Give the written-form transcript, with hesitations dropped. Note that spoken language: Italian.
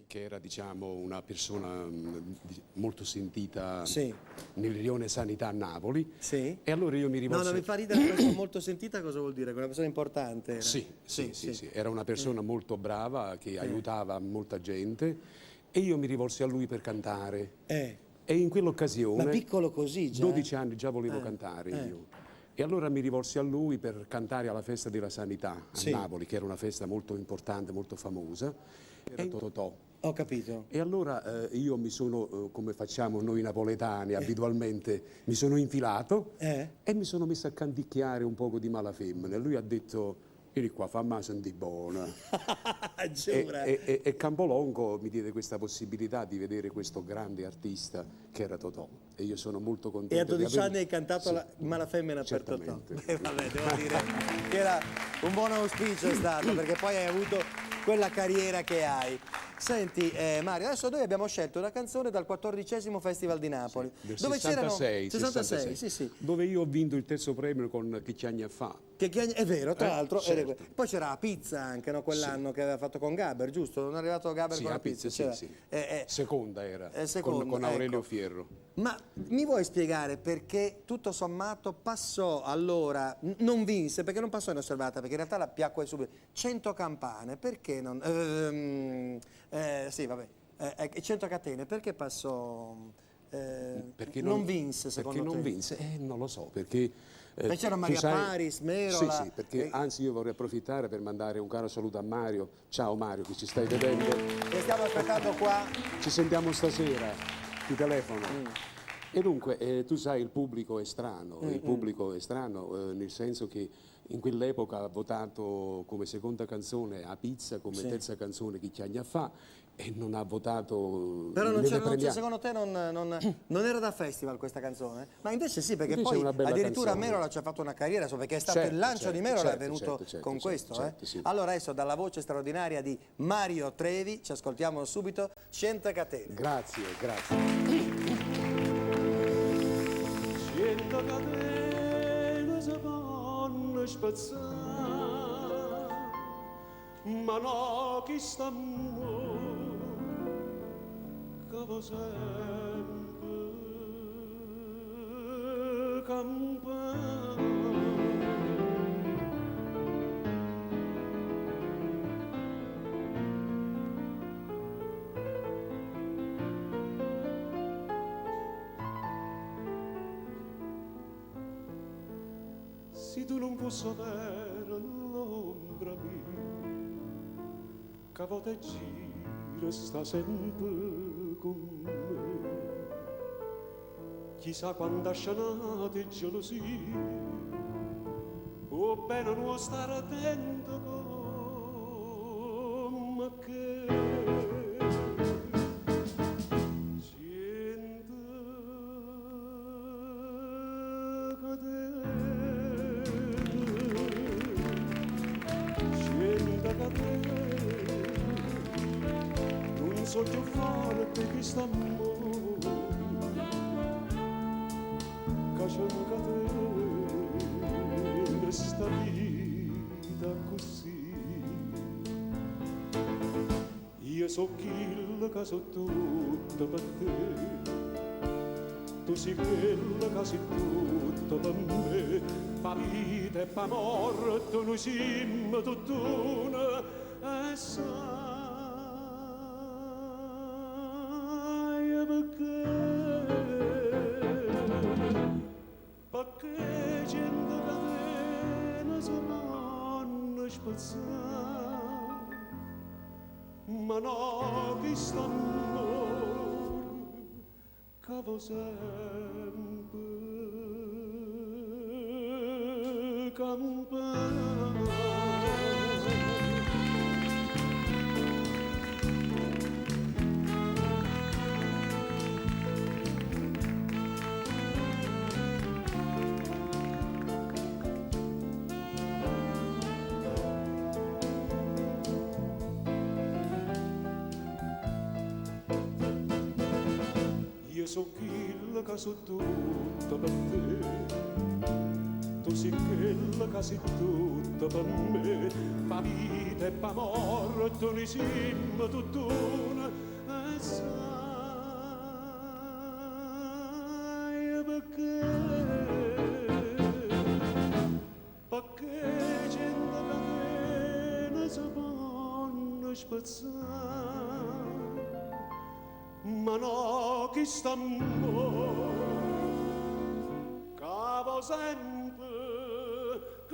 che era diciamo una persona molto sentita Sì. nel Rione Sanità a Napoli. Sì. E allora io mi rivolsi... No, non mi fa ridere questo molto sentita, cosa vuol dire? Che una persona importante era. Sì. Era una persona molto brava che aiutava molta gente e io mi rivolsi a lui per cantare. E in quell'occasione... Ma piccolo così già? 12 anni già volevo cantare io. E allora mi rivolsi a lui per cantare alla festa della sanità a Napoli, che era una festa molto importante, molto famosa. Era Totò. Ho capito. E allora io mi sono, come facciamo noi napoletani abitualmente, mi sono infilato e mi sono messo a canticchiare un poco di Malafemmina. E lui ha detto, vieni qua, fammi sentire buona. Giura. E Campolongo mi diede questa possibilità di vedere questo grande artista che era Totò. E io sono molto contento. E a 12 anni hai cantato la Malafemmina per Totò. Vabbè, devo dire che era un buon auspicio è stato, perché poi hai avuto quella carriera che hai. Senti Mario, adesso noi abbiamo scelto una canzone dal 14° Festival di Napoli. Del dove 66, 66, sì. Dove io ho vinto il terzo premio con Che anni fa. È vero, tra l'altro. Certo. Poi c'era la pizza anche, no? Quell'anno che aveva fatto con Gaber, giusto? Non è arrivato Gaber con la pizza? Sì. Seconda era, seconda, con Aurelio ecco. Fierro. Ma mi vuoi spiegare perché tutto sommato passò allora, non vinse, perché non passò inosservata, perché in realtà la piacque subito, 100 campane, perché non... sì, vabbè, 100 catene, perché passò... Perché non vinse secondo te? Perché non vinse? Non lo so, perché... c'era Maria Paris, Merola... Sì, perché anzi io vorrei approfittare per mandare un caro saluto a Mario. Ciao Mario, che ci stai vedendo. Ti stiamo aspettando qua. Ci sentiamo stasera, ti telefono. E dunque, tu sai, il pubblico è strano, nel senso che in quell'epoca ha votato come seconda canzone A Pizza, come terza canzone Chi chiagna fa, e non ha votato... Però secondo te non era da festival questa canzone? Ma invece sì, perché invece poi addirittura canzone. Merola ci ha fatto una carriera, perché è stato il lancio di Merola, è venuto con questo. Sì. Allora adesso dalla voce straordinaria di Mario Trevi ci ascoltiamo subito 100 catene. Grazie. 100 catene si fanno spezzare, ma no chi sta che va sempre campare. Se tu non fossi avere l'ombra mia, che a volte gira sta sempre con me, chissà quanta scenata e gelosia, o bene non stare attento come che. Non so più forte che sta amore, che c'è un catene sta vita così. Io so quello che so tutto per te, tu sei quello che sei tutto per me, pa vita e pa morte noi siamo tutt'una e sai perché 100 catene si fanno spezzare, ma no chi sta amore che va sempre campare. Io so quello che so tutto per te, tu sei quello che sei tutto per me, pa vita e pa morte noi siamo tutt'una spezzare, ma no, chi sta mo, capo sempre,